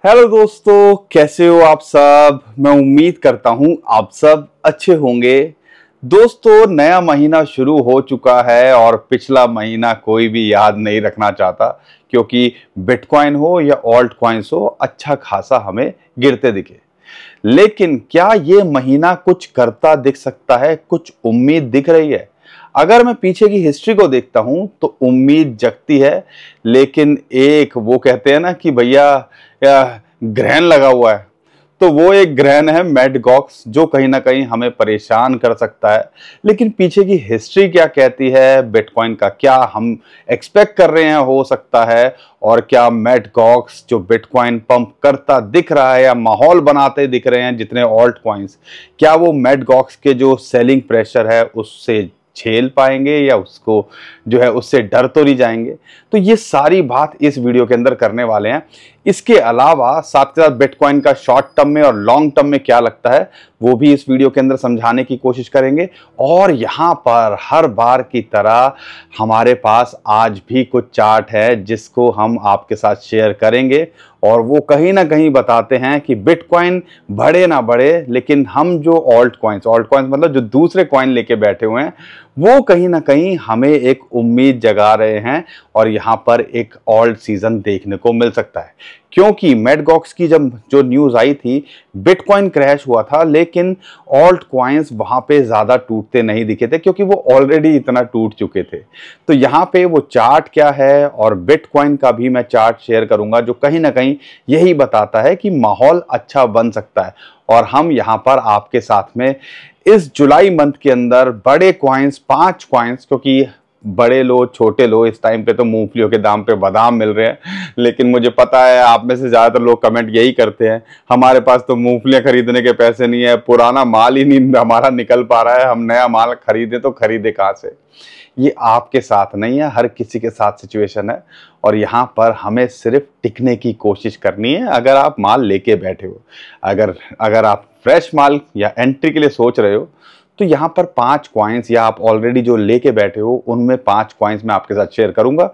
Hello दोस्तों, कैसे हो आप सब। मैं उम्मीद करता हूं आप सब अच्छे होंगे। दोस्तों, नया महीना शुरू हो चुका है और पिछला महीना कोई भी याद नहीं रखना चाहता, क्योंकि बिटकॉइन हो या ऑल्ट कॉइन्स हो, अच्छा खासा हमें गिरते दिखे। लेकिन क्या ये महीना कुछ करता दिख सकता है, कुछ उम्मीद दिख रही है। अगर मैं पीछे की हिस्ट्री को देखता हूं तो उम्मीद जगती है। लेकिन एक वो कहते हैं ना कि भैया ग्रहण लगा हुआ है, तो वो एक ग्रहण है मैड गॉक्स, जो कहीं ना कहीं हमें परेशान कर सकता है। लेकिन पीछे की हिस्ट्री क्या कहती है, बिटकॉइन का क्या हम एक्सपेक्ट कर रहे हैं हो सकता है, और क्या मैड गॉक्स जो बिटकॉइन पंप करता दिख रहा है या माहौल बनाते दिख रहे हैं जितने ऑल्ट कॉइन्स, क्या वो मैड गॉक्स के जो सेलिंग प्रेशर है उससे झेल पाएंगे या उसको जो है उससे डर तो नहीं जाएंगे। तो ये सारी बात इस वीडियो के अंदर करने वाले हैं। इसके अलावा साथ के साथ बिटकॉइन का शॉर्ट टर्म में और लॉन्ग टर्म में क्या लगता है वो भी इस वीडियो के अंदर समझाने की कोशिश करेंगे। और यहां पर हर बार की तरह हमारे पास आज भी कुछ चार्ट है जिसको हम आपके साथ शेयर करेंगे, और वो कहीं ना कहीं बताते हैं कि बिटकॉइन बढ़े ना बढ़े, लेकिन हम जो ऑल्ट कॉइन्स मतलब जो दूसरे कॉइन लेके बैठे हुए हैं, वो कहीं ना कहीं हमें एक उम्मीद जगा रहे हैं और यहां पर एक ऑल्ट सीजन देखने को मिल सकता है। क्योंकि मैड गॉक्स की जब जो न्यूज आई थी, बिटकॉइन क्रैश हुआ था, लेकिन ऑल्ट कॉइन्स वहां पे ज्यादा टूटते नहीं दिखे थे, क्योंकि वो ऑलरेडी इतना टूट चुके थे। तो यहां पे वो चार्ट क्या है, और बिटकॉइन का भी मैं चार्ट शेयर करूंगा जो कहीं ना कहीं यही बताता है कि माहौल अच्छा बन सकता है। और हम यहां पर आपके साथ में इस जुलाई मंथ के अंदर बड़े कॉइन्स, 5 कॉइन्स, क्योंकि बड़े लो छोटे लो, इस टाइम पे तो मूंगफलियों के दाम पे बादाम मिल रहे हैं, लेकिन मुझे पता है आप में से ज्यादातर लोग कमेंट यही करते हैं, हमारे पास तो मूंगफलियां खरीदने के पैसे नहीं है, पुराना माल ही नहीं हमारा निकल पा रहा है, हम नया माल खरीदे तो खरीदे कहां से। ये आपके साथ नहीं है, हर किसी के साथ सिचुएशन है। और यहाँ पर हमें सिर्फ टिकने की कोशिश करनी है। अगर आप माल लेके बैठे हो, अगर अगर आप फ्रेश माल या एंट्री के लिए सोच रहे हो, तो यहाँ पर 5 कॉइन्स, या आप ऑलरेडी जो लेके बैठे हो उनमें 5 कॉइन्स मैं आपके साथ शेयर करूंगा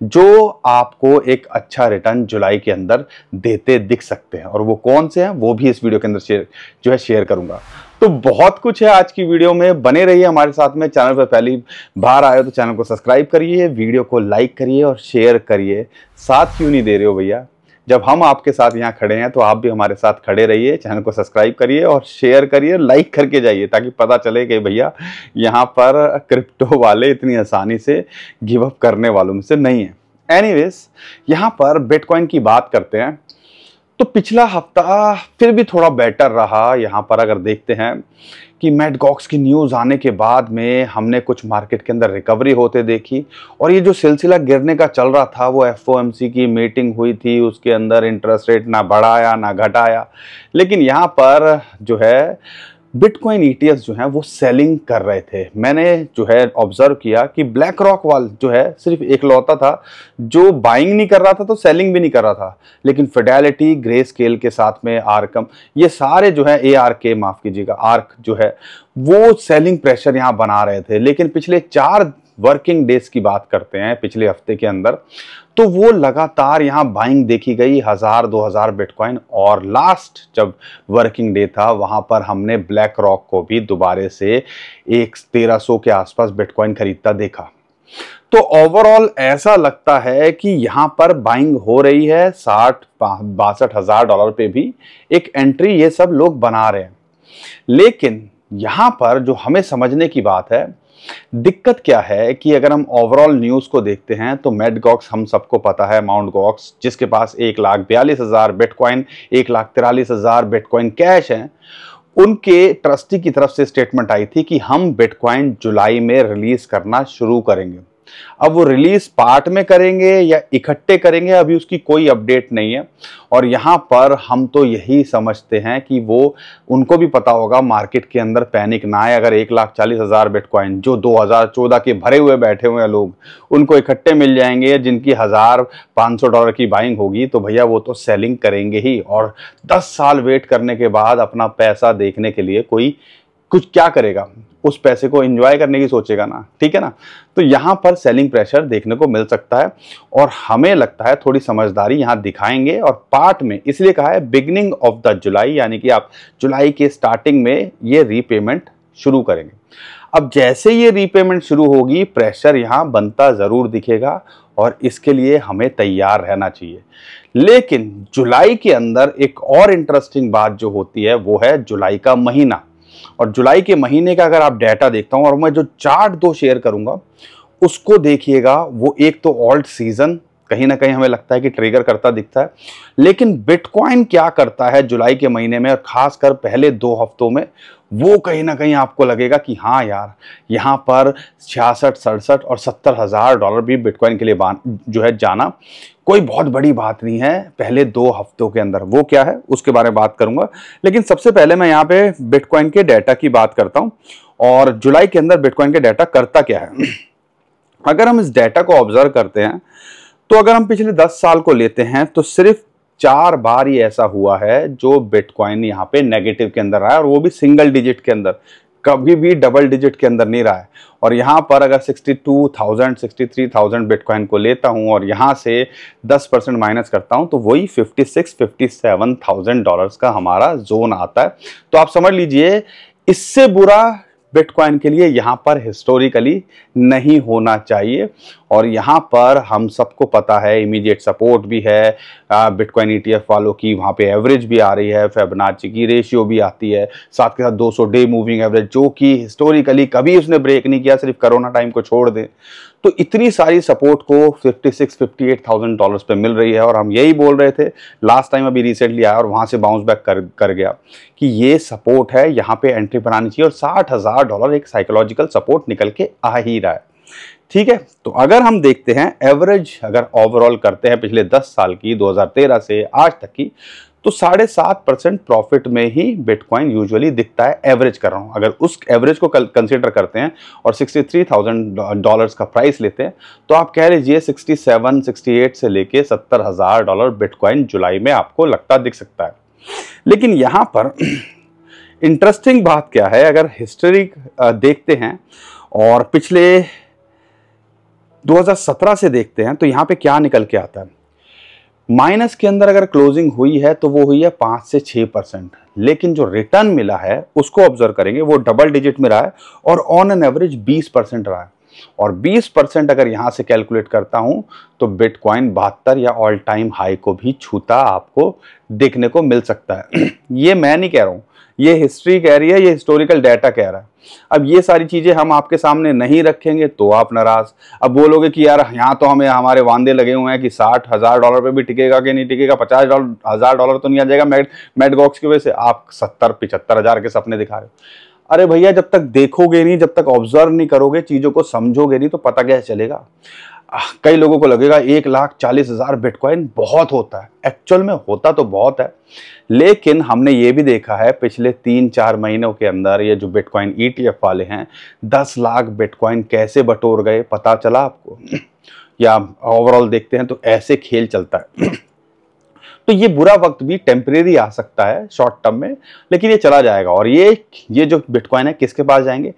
जो आपको एक अच्छा रिटर्न जुलाई के अंदर देते दिख सकते हैं। और वो कौन से हैं वो भी इस वीडियो के अंदर शेयर करूंगा। तो बहुत कुछ है आज की वीडियो में, बने रहिए हमारे साथ में। चैनल पर पहली बार आए हो तो चैनल को सब्सक्राइब करिए, वीडियो को लाइक करिए और शेयर करिए। साथ क्यों नहीं दे रहे हो भैया? जब हम आपके साथ यहाँ खड़े हैं तो आप भी हमारे साथ खड़े रहिए। चैनल को सब्सक्राइब करिए और शेयर करिए, लाइक करके जाइए, ताकि पता चले कि भैया यहाँ पर क्रिप्टो वाले इतनी आसानी से गिव अप करने वालों में से नहीं है। एनीवेज, यहाँ पर बिटकॉइन की बात करते हैं। तो पिछला हफ्ता फिर भी थोड़ा बेटर रहा। यहाँ पर अगर देखते हैं कि मैड गॉक्स की न्यूज़ आने के बाद में हमने कुछ मार्केट के अंदर रिकवरी होते देखी, और ये जो सिलसिला गिरने का चल रहा था, वो एफओएमसी की मीटिंग हुई थी, उसके अंदर इंटरेस्ट रेट ना बढ़ाया ना घटाया। लेकिन यहाँ पर जो है बिटकॉइन ईटीएफ जो हैं वो सेलिंग कर रहे थे। मैंने जो है ऑब्जर्व किया कि ब्लैक रॉक वाल जो है सिर्फ एक लौता था जो बाइंग नहीं कर रहा था तो सेलिंग भी नहीं कर रहा था। लेकिन फिडेलिटी, ग्रे स्केल के साथ में आर्कम, ये सारे जो है ARK, माफ कीजिएगा, आर्क जो है वो सेलिंग प्रेशर यहाँ बना रहे थे। लेकिन पिछले 4 वर्किंग डेज की बात करते हैं पिछले हफ्ते के अंदर, तो वो लगातार यहाँ बाइंग देखी गई 1000-2000 बिटकॉइन। और लास्ट जब वर्किंग डे था वहां पर हमने ब्लैक रॉक को भी दोबारा से 1300 के आसपास बिटकॉइन खरीदता देखा। तो ओवरऑल ऐसा लगता है कि यहां पर बाइंग हो रही है। 60-62 हजार डॉलर पे भी एक एंट्री ये सब लोग बना रहे हैं। लेकिन यहां पर जो हमें समझने की बात है, दिक्कत क्या है कि अगर हम ओवरऑल न्यूज को देखते हैं तो मैड गॉक्स, हम सबको पता है, माउंट गॉक्स जिसके पास 1,42,000 बिटकॉइन, 1,43,000 बिटकॉइन कैश हैं, उनके ट्रस्टी की तरफ से स्टेटमेंट आई थी कि हम बिटकॉइन जुलाई में रिलीज करना शुरू करेंगे। अब वो रिलीज पार्ट में करेंगे या इकट्ठे करेंगे, अभी उसकी कोई अपडेट नहीं है। और यहां पर हम तो यही समझते हैं कि वो, उनको भी पता होगा मार्केट के अंदर पैनिक ना आए। अगर 1,40,000 बिटकॉइन जो 2014 के भरे हुए बैठे हुए हैं लोग, उनको इकट्ठे मिल जाएंगे जिनकी $1,500 की बाइंग होगी, तो भैया वो तो सेलिंग करेंगे ही। और 10 साल वेट करने के बाद अपना पैसा देखने के लिए कोई कुछ क्या करेगा? उस पैसे को एंजॉय करने की सोचेगा ना, ठीक है ना। तो यहाँ पर सेलिंग प्रेशर देखने को मिल सकता है और हमें लगता है थोड़ी समझदारी यहाँ दिखाएंगे। और पार्ट में इसलिए कहा है बिगिनिंग ऑफ द जुलाई, यानी कि आप जुलाई के स्टार्टिंग में ये रीपेमेंट शुरू करेंगे। अब जैसे ये रीपेमेंट शुरू होगी प्रेशर यहाँ बनता जरूर दिखेगा और इसके लिए हमें तैयार रहना चाहिए। लेकिन जुलाई के अंदर एक और इंटरेस्टिंग बात जो होती है वो है जुलाई का महीना। और जुलाई के महीने का अगर आप डाटा देखता हूं और मैं जो चार्ट दो शेयर करूंगा उसको देखिएगा, वो एक तो ऑल्ट सीजन कहीं ना कहीं हमें लगता है कि ट्रिगर करता दिखता है, लेकिन बिटकॉइन क्या करता है जुलाई के महीने में और खासकर पहले 2 हफ्तों में, वो कहीं ना कहीं आपको लगेगा कि हाँ यार यहाँ पर 66, 67 और 70 हजार डॉलर भी बिटकॉइन के लिए जो है जाना कोई बहुत बड़ी बात नहीं है पहले 2 हफ्तों के अंदर। वो क्या है उसके बारे में बात करूंगा, लेकिन सबसे पहले मैं यहाँ पे बिटकॉइन के डाटा की बात करता हूँ और जुलाई के अंदर बिटकॉइन के डाटा करता क्या है। अगर हम इस डाटा को ऑब्जर्व करते हैं तो अगर हम पिछले 10 साल को लेते हैं तो सिर्फ 4 बार ही ऐसा हुआ है जो बिटकॉइन यहाँ पे नेगेटिव के अंदर रहा है, और वो भी सिंगल डिजिट के अंदर, कभी भी डबल डिजिट के अंदर नहीं रहा है। और यहाँ पर अगर 62,000 63,000 बिटकॉइन को लेता हूँ और यहाँ से 10% माइनस करता हूँ तो वही 56,57,000 डॉलर्स का हमारा जोन आता है। तो आप समझ लीजिए इससे बुरा बिटकॉइन के लिए यहाँ पर हिस्टोरिकली नहीं होना चाहिए। और यहाँ पर हम सबको पता है इमीडिएट सपोर्ट भी है बिटकॉइन ईटीएफ वालों की, वहाँ पे एवरेज भी आ रही है, फिबोनाची की रेशियो भी आती है, साथ के साथ 200 डे मूविंग एवरेज जो कि हिस्टोरिकली कभी उसने ब्रेक नहीं किया, सिर्फ कोरोना टाइम को छोड़ दे। तो इतनी सारी सपोर्ट को 56,000-58,000 डॉलर्स पे मिल रही है और हम यही बोल रहे थे लास्ट टाइम, अभी रिसेंटली आया और वहाँ से बाउंस बैक कर गया कि ये सपोर्ट है, यहाँ पे एंट्री बनानी चाहिए और 60,000 डॉलर एक साइकोलॉजिकल सपोर्ट निकल के आ ही रहा है, ठीक है। तो अगर हम देखते हैं एवरेज, अगर ओवरऑल करते हैं पिछले 10 साल की 2013 से आज तक की, तो 7.5% प्रॉफिट में ही बिटकॉइन यूजुअली दिखता है। एवरेज कर रहा हूं, अगर उस एवरेज को कंसीडर करते हैं और 63,000 डॉलर्स का प्राइस लेते हैं तो आप कह लीजिए 67, 68 से लेके 70,000 डॉलर बिटकॉइन जुलाई में आपको लगता दिख सकता है। लेकिन यहां पर इंटरेस्टिंग बात क्या है, अगर हिस्ट्री देखते हैं और पिछले 2017 से देखते हैं तो यहां पे क्या निकल के आता है। माइनस के अंदर अगर क्लोजिंग हुई है तो वो हुई है 5 से 6%, लेकिन जो रिटर्न मिला है उसको ऑब्जर्व करेंगे वो डबल डिजिट में रहा है और ऑन एन एवरेज 20% रहा है। और 20% अगर यहां से कैलकुलेट करता हूं तो बिटकॉइन 72 या ऑल टाइम हाई को भी छूता आपको देखने को मिल सकता है। ये मैं नहीं कह रहा हूं, ये हिस्ट्री कह रही है, ये हिस्टोरिकल डाटा कह रहा है। अब ये सारी चीजें हम आपके सामने नहीं रखेंगे तो आप नाराज, अब बोलोगे कि यार यहाँ तो हमें हमारे वांदे लगे हुए हैं कि 60,000 डॉलर पे भी टिकेगा कि नहीं टिकेगा, 50,000 डॉलर तो नहीं आ जाएगा मैडगॉक्स की वजह से, आप 70-75,000 के सपने दिखा रहे हो। अरे भैया जब तक देखोगे नहीं, जब तक ऑब्जर्व नहीं करोगे, चीजों को समझोगे नहीं तो पता कैसे चलेगा। कई लोगों को लगेगा 1,40,000 बिटकॉइन बहुत होता है, एक्चुअल में होता तो बहुत है, लेकिन हमने ये भी देखा है पिछले 3-4 महीनों के अंदर ये जो बिटकॉइन ईटीएफ वाले हैं 10 लाख बिटकॉइन कैसे बटोर गए, पता चला आपको? या ओवरऑल देखते हैं तो ऐसे खेल चलता है। तो ये बुरा वक्त भी टेम्परेरी आ सकता है शॉर्ट टर्म में, लेकिन ये चला जाएगा। और ये जो बिटकॉइन है किसके पास जाएंगे?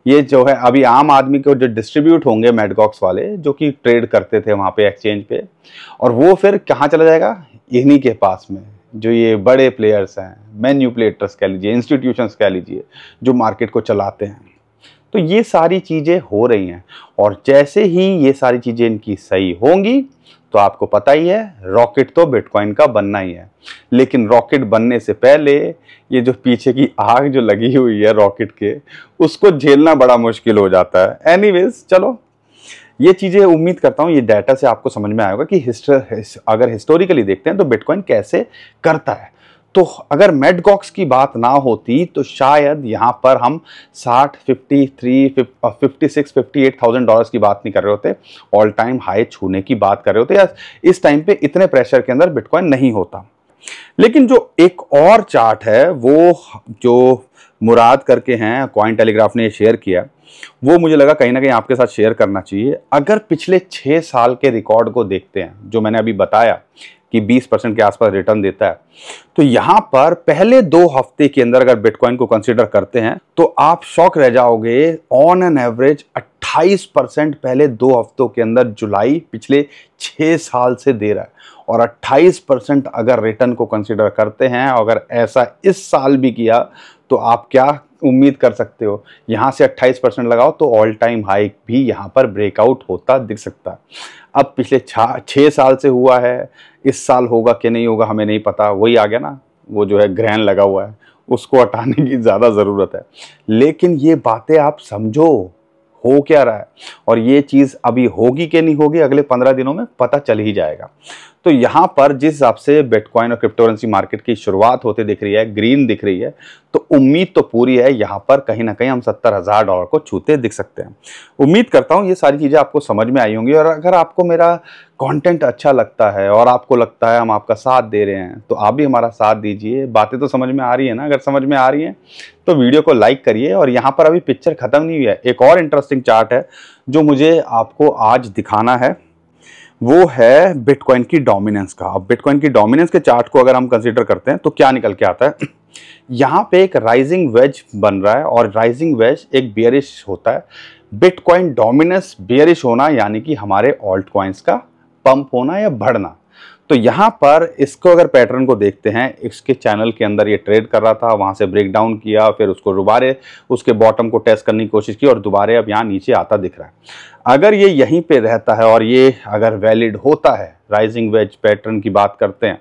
ये जो है अभी आम आदमी को जो डिस्ट्रीब्यूट होंगे मैडगॉक्स वाले जो कि ट्रेड करते थे वहां पे एक्सचेंज पे, और वो फिर कहाँ चला जाएगा? इन्हीं के पास में, जो ये बड़े प्लेयर्स हैं, मैन्युपुलेटर्स कह लीजिए, इंस्टीट्यूशंस कह लीजिए, जो मार्केट को चलाते हैं। तो ये सारी चीजें हो रही हैं और जैसे ही ये सारी चीजें इनकी सही होंगी तो आपको पता ही है रॉकेट तो बिटकॉइन का बनना ही है। लेकिन रॉकेट बनने से पहले ये जो पीछे की आग जो लगी हुई है रॉकेट के, उसको झेलना बड़ा मुश्किल हो जाता है। एनीवेज चलो, ये चीजें उम्मीद करता हूँ ये डाटा से आपको समझ में आएगा कि अगर हिस्टोरिकली देखते हैं तो बिटकॉइन कैसे करता है। तो अगर मैडगॉक्स की बात ना होती तो शायद यहाँ पर हम 56,000 डॉलर्स की बात नहीं कर रहे होते, ऑल टाइम हाई छूने की बात कर रहे होते, या इस टाइम पे इतने प्रेशर के अंदर बिटकॉइन नहीं होता। लेकिन जो एक और चार्ट है वो जो मुराद करके हैं, कॉइन टेलीग्राफ ने शेयर किया, वो मुझे लगा कहीं ना कहीं आपके साथ शेयर करना चाहिए। अगर पिछले 6 साल के रिकॉर्ड को देखते हैं जो मैंने अभी बताया, कि 20% के आसपास रिटर्न देता है। तो यहां पर पहले 2 हफ्ते के अंदर अगर बिटकॉइन को कंसीडर करते हैं तो आप शॉक रह जाओगे। ऑन एन एवरेज 28% पहले 2 हफ्तों के अंदर जुलाई पिछले 6 साल से दे रहा है, और 28% अगर रिटर्न को कंसीडर करते हैं, अगर ऐसा इस साल भी किया तो आप क्या उम्मीद कर सकते हो। यहां से 28% लगाओ तो ऑल टाइम हाई भी यहां पर ब्रेकआउट होता दिख सकता है। अब पिछले 6 साल से हुआ है, इस साल होगा कि नहीं होगा हमें नहीं पता। वही आ गया ना, वो जो है ग्रहण लगा हुआ है, उसको हटाने की ज़्यादा ज़रूरत है। लेकिन ये बातें आप समझो, हो क्या रहा है, और ये चीज़ अभी होगी कि नहीं होगी अगले 15 दिनों में पता चल ही जाएगा। तो यहाँ पर जिस हिसाब से बिटकॉइन और क्रिप्टोकरेंसी मार्केट की शुरुआत होते दिख रही है, ग्रीन दिख रही है, तो उम्मीद तो पूरी है यहाँ पर कहीं ना कहीं हम $70,000 को छूते दिख सकते हैं। उम्मीद करता हूँ ये सारी चीज़ें आपको समझ में आई होंगी, और अगर आपको मेरा कंटेंट अच्छा लगता है और आपको लगता है हम आपका साथ दे रहे हैं तो आप भी हमारा साथ दीजिए। बातें तो समझ में आ रही है ना, अगर समझ में आ रही है तो वीडियो को लाइक करिए। और यहाँ पर अभी पिक्चर खत्म नहीं हुई है, एक और इंटरेस्टिंग चार्ट है जो मुझे आपको आज दिखाना है, वो है बिटकॉइन की डोमिनेंस का। अब बिटकॉइन की डोमिनेंस के चार्ट को अगर हम कंसीडर करते हैं तो क्या निकल के आता है, यहाँ पे एक राइजिंग वेज बन रहा है, और राइजिंग वेज एक बियरिश होता है। बिटकॉइन डोमिनेंस बियरिश होना यानी कि हमारे ऑल्ट कॉइन्स का पंप होना या बढ़ना। तो यहाँ पर इसको अगर पैटर्न को देखते हैं, इसके चैनल के अंदर ये ट्रेड कर रहा था, वहाँ से ब्रेक डाउन किया, फिर उसको दोबारा उसके बॉटम को टेस्ट करने की कोशिश की, और दोबारा अब यहाँ नीचे आता दिख रहा है। अगर ये यहीं पे रहता है और ये अगर वैलिड होता है, राइजिंग वेज पैटर्न की बात करते हैं,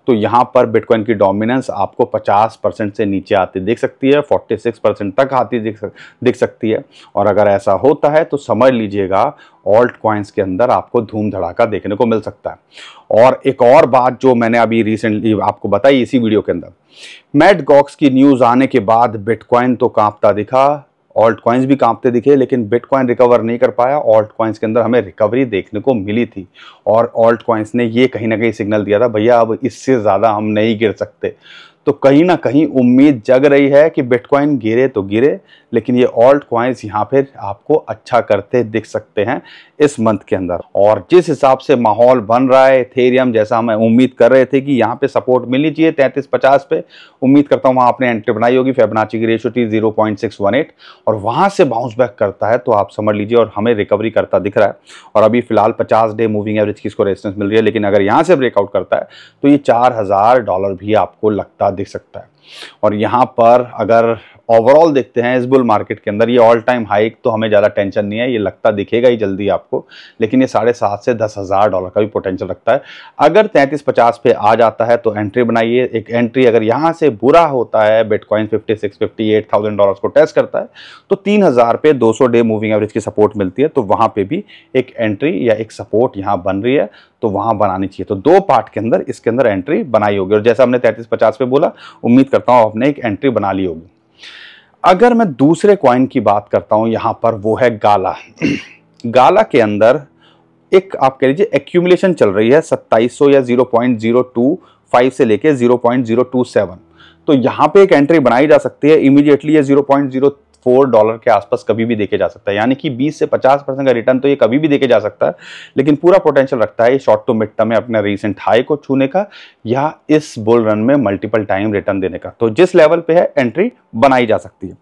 तो यहाँ पर बिटकॉइन की डोमिनेंस आपको 50% से नीचे आती दिख सकती है, 46% तक आती दिख सकती है। और अगर ऐसा होता है तो समझ लीजिएगा ऑल्ट कॉइन्स के अंदर आपको धूम धड़ाका देखने को मिल सकता है। और एक और बात जो मैंने अभी रिसेंटली आपको बताई इसी वीडियो के अंदर, मैट गॉक्स की न्यूज़ आने के बाद बिटकॉइन तो कांपता दिखा, ऑल्ट कॉइन्स भी कांपते दिखे, लेकिन बिटकॉइन रिकवर नहीं कर पाया। ऑल्ट कॉइन्स के अंदर हमें रिकवरी देखने को मिली थी, और ऑल्ट कॉइन्स ने ये कहीं ना कहीं सिग्नल दिया था, भैया अब इससे ज़्यादा हम नहीं गिर सकते। तो कहीं ना कहीं उम्मीद जग रही है कि बिटकॉइन गिरे तो गिरे, लेकिन ये ऑल्ट कॉइन्स यहाँ पे आपको अच्छा करते दिख सकते हैं इस मंथ के अंदर। और जिस हिसाब से माहौल बन रहा है, एथेरियम जैसा हम उम्मीद कर रहे थे कि यहाँ पे सपोर्ट मिलनी चाहिए 3350 पे, उम्मीद करता हूँ वहाँ आपने एंट्री बनाई होगी। फिबोनाची की रेशियो थी 0.618, और वहाँ से बाउंस बैक करता है तो आप समझ लीजिए, और हमें रिकवरी करता दिख रहा है। और अभी फिलहाल 50 डे मूविंग एवरेज की इसको रेजिस्टेंस मिल रही है, लेकिन अगर यहाँ से ब्रेकआउट करता है तो ये $4000 भी आपको लगता दिख सकता है। और यहाँ पर अगर ओवरऑल देखते हैं इस बुल मार्केट के अंदर, ये ऑल टाइम हाइक तो हमें ज़्यादा टेंशन नहीं है, ये लगता दिखेगा ही जल्दी आपको, लेकिन ये $7,500 से $10,000 का भी पोटेंशियल रखता है। अगर 3350 पे आ जाता है तो एंट्री बनाइए। एक एंट्री अगर यहाँ से बुरा होता है, बिटकॉइन 56-58,000 को टेस्ट करता है, तो 3000 पे 200 डे मूविंग एवरेज की सपोर्ट मिलती है, तो वहाँ पे भी एक एंट्री या एक सपोर्ट यहाँ बन रही है, तो वहाँ बनानी चाहिए। तो 2 पार्ट के अंदर इसके अंदर एंट्री बनाई होगी, और जैसा हमने 3350 पे बोला, उम्मीद करता हूँ आपने एक एंट्री बना ली होगी। अगर मैं दूसरे कॉइन की बात करता हूं यहां पर, वो है गाला। गाला के अंदर एक आप कह लीजिए एक्यूमुलेशन चल रही है 2700 या 0.025 से लेके 0.027। तो यहां पे एक एंट्री बनाई जा सकती है इमीडिएटली। ये $0.04 के आसपास कभी भी देखे जा सकता है, यानी कि 20 से 50% का रिटर्न तो ये कभी भी देखे जा सकता है, लेकिन पूरा पोटेंशियल रखता है शॉर्ट टू मिड टर्म में अपने रीसेंट हाई को छूने का, या इस बुल रन में मल्टीपल टाइम रिटर्न देने का। तो जिस लेवल पे है एंट्री बनाई जा सकती है।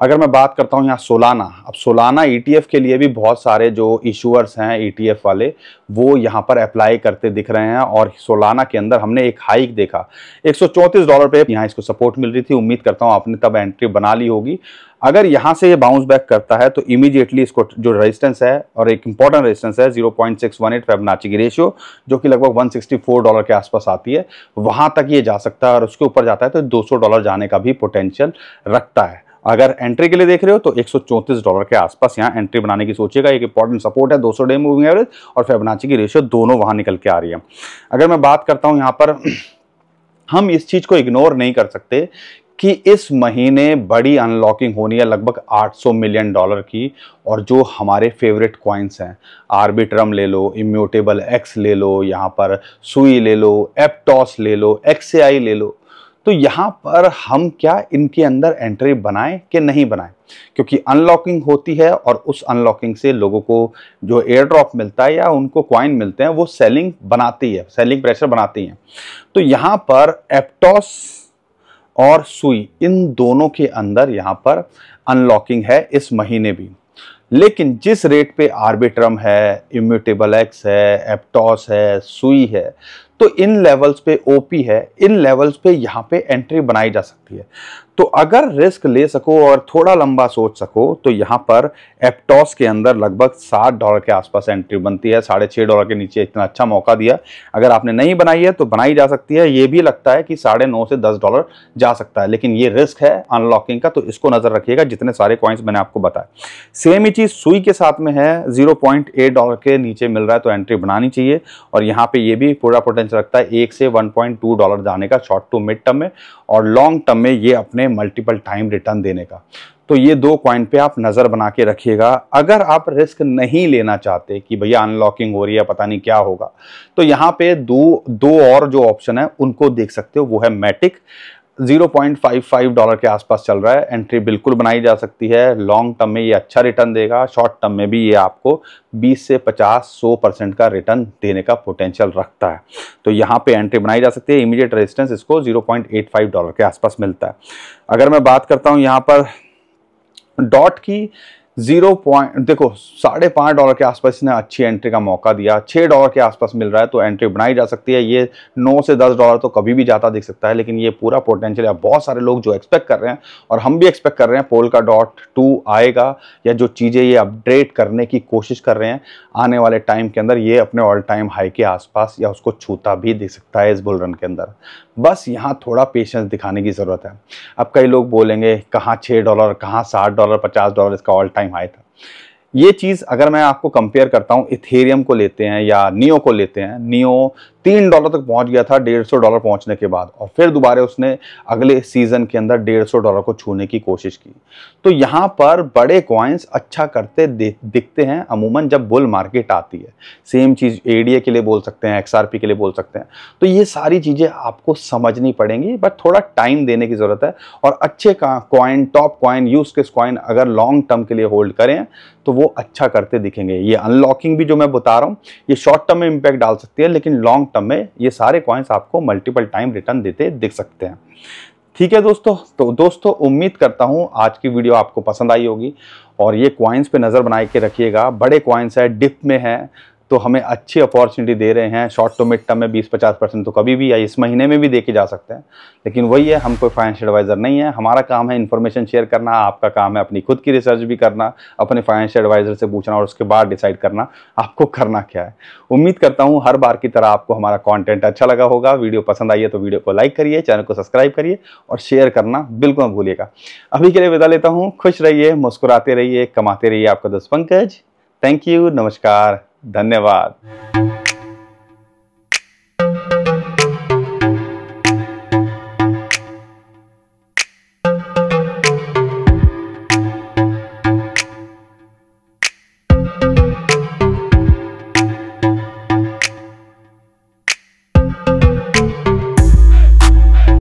अगर मैं बात करता हूं यहाँ सोलाना, अब सोलाना ETF के लिए भी बहुत सारे जो इशूअर्स हैं ETF वाले, वो यहाँ पर अप्लाई करते दिख रहे हैं। और सोलाना के अंदर हमने एक हाइक देखा $134 पे, यहाँ इसको सपोर्ट मिल रही थी, उम्मीद करता हूँ आपने तब एंट्री बना ली होगी। अगर यहाँ से ये बाउंस बैक करता है तो इमीडिएटली इसको जो रेजिस्टेंस है, और एक इंपॉर्टेंट रेजिस्टेंस है 0.618 फिबोनाची की रेशियो, जो कि लगभग $164 के आसपास आती है, वहां तक ये जा सकता है। और उसके ऊपर जाता है तो $200 जाने का भी पोटेंशियल रखता है। अगर एंट्री के लिए देख रहे हो तो $134 के आसपास यहाँ एंट्री बनाने की सोचिएगा। एक इंपॉर्टेंट सपोर्ट है 200 डे मूविंग एवरेज और फिबोनाची की रेशियो, दोनों वहां निकल के आ रही है। अगर मैं बात करता हूं यहाँ पर, हम इस चीज को इग्नोर नहीं कर सकते कि इस महीने बड़ी अनलॉकिंग होनी है लगभग $800 मिलियन की। और जो हमारे फेवरेट कॉइन्स हैं, आर्बिट्रम ले लो, इम्यूटेबल एक्स ले लो, यहाँ पर सुई ले लो, एप्टॉस ले लो, XAI ले लो, तो यहाँ पर हम क्या इनके अंदर एंट्री बनाएं कि नहीं बनाएं, क्योंकि अनलॉकिंग होती है और उस अनलॉकिंग से लोगों को जो एयर ड्रॉप मिलता है या उनको कॉइन मिलते हैं वो सेलिंग बनाती है, सेलिंग प्रेशर बनाती है। तो यहाँ पर एप्टॉस और सुई इन दोनों के अंदर यहाँ पर अनलॉकिंग है इस महीने भी। लेकिन जिस रेट पे आर्बिट्रम है, इम्यूटेबल एक्स है, एप्टॉस है, सुई है, तो इन लेवल्स पे ओपी है, इन लेवल्स पे यहाँ पे एंट्री बनाई जा सकती है। तो अगर रिस्क ले सको और थोड़ा लंबा सोच सको तो यहाँ पर एप्टॉस के अंदर लगभग $7 के आसपास एंट्री बनती है। $6.5 के नीचे इतना अच्छा मौका दिया, अगर आपने नहीं बनाई है तो बनाई जा सकती है। ये भी लगता है कि $9.5 से $10 जा सकता है, लेकिन ये रिस्क है अनलॉकिंग का, तो इसको नजर रखिएगा जितने सारे कॉइन्स मैंने आपको बताया। सेम ही चीज सुई के साथ में है, $0.8 के नीचे मिल रहा है तो एंट्री बनानी चाहिए। और यहाँ पे ये भी पूरा पोटेंशियल रखता है $1 से $1.2 जाने का शॉर्ट टू मिड टर्म में, और लॉन्ग टर्म में ये अपने मल्टीपल टाइम रिटर्न देने का। तो ये दो कॉइन पे आप नजर बना के रखिएगा। अगर आप रिस्क नहीं लेना चाहते कि भैया अनलॉकिंग हो रही है पता नहीं क्या होगा, तो यहाँ पे दो और जो ऑप्शन है उनको देख सकते हो। वो है मैटिक, $0.55 के आसपास चल रहा है, एंट्री बिल्कुल बनाई जा सकती है। लॉन्ग टर्म में ये अच्छा रिटर्न देगा, शॉर्ट टर्म में भी ये आपको 20 से 50-100% का रिटर्न देने का पोटेंशियल रखता है। तो यहाँ पे एंट्री बनाई जा सकती है। इमीडिएट रेजिस्टेंस इसको $0.85 के आसपास मिलता है। अगर मैं बात करता हूँ यहाँ पर डॉट की, देखो $5.5 के आसपास इसने अच्छी एंट्री का मौका दिया, $6 के आसपास मिल रहा है तो एंट्री बनाई जा सकती है। ये $9 से $10 तो कभी भी जाता दिख सकता है, लेकिन ये पूरा पोटेंशियल है। बहुत सारे लोग जो एक्सपेक्ट कर रहे हैं और हम भी एक्सपेक्ट कर रहे हैं पोल्का डॉट 2 आएगा, या जो चीज़ें ये अपडेट करने की कोशिश कर रहे हैं आने वाले टाइम के अंदर, ये अपने ऑल टाइम हाई के आसपास या उसको छूता भी दिख सकता है इस बुल रन के अंदर। बस यहाँ थोड़ा पेशेंस दिखाने की ज़रूरत है। अब कई लोग बोलेंगे कहाँ $6, कहाँ $60, $50 इसका ऑल टाइम हाई था। ये चीज़ अगर मैं आपको कंपेयर करता हूँ, इथेरियम को लेते हैं या नियो को लेते हैं, नियो $3 तक पहुंच गया था $150 पहुंचने के बाद, और फिर दोबारा उसने अगले सीजन के अंदर $150 को छूने की कोशिश की। तो यहाँ पर बड़े कॉइन्स अच्छा करते दिखते हैं अमूमन जब बुल मार्केट आती है। सेम चीज़ एडीए के लिए बोल सकते हैं, एक्सआरपी के लिए बोल सकते हैं। तो ये सारी चीज़ें आपको समझनी पड़ेंगी, बट थोड़ा टाइम देने की ज़रूरत है। और अच्छे coin, top coin, use case coin अगर लॉन्ग टर्म के लिए होल्ड करें तो वो अच्छा करते दिखेंगे। ये अनलॉकिंग भी जो मैं बता रहा हूँ ये शॉर्ट टर्म में इंपैक्ट डाल सकती है, लेकिन लॉन्ग टर्म में ये सारे कॉइन्स आपको मल्टीपल टाइम रिटर्न देते दिख सकते हैं। ठीक है दोस्तों, तो दोस्तों उम्मीद करता हूँ आज की वीडियो आपको पसंद आई होगी, और ये कॉइन्स पे नज़र बना के रखिएगा। बड़े कॉइन्स है, डिप में है, तो हमें अच्छी अपॉर्चुनिटी दे रहे हैं। शॉर्ट टू मिड टर्म में 20-50% तो कभी भी या इस महीने में भी देखे जा सकते हैं, लेकिन वही है, हम कोई फाइनेंशियल एडवाइज़र नहीं है। हमारा काम है इन्फॉर्मेशन शेयर करना, आपका काम है अपनी खुद की रिसर्च भी करना, अपने फाइनेंशियल एडवाइज़र से पूछना और उसके बाद डिसाइड करना आपको करना क्या है। उम्मीद करता हूँ हर बार की तरह आपको हमारा कॉन्टेंट अच्छा लगा होगा। वीडियो पसंद आई है तो वीडियो को लाइक करिए, चैनल को सब्सक्राइब करिए और शेयर करना बिल्कुल मत भूलिएगा। अभी के लिए विदा लेता हूँ। खुश रहिए, मुस्कुराते रहिए, कमाते रहिए। आपका दोस्त पंकज। थैंक यू, नमस्कार, धन्यवाद।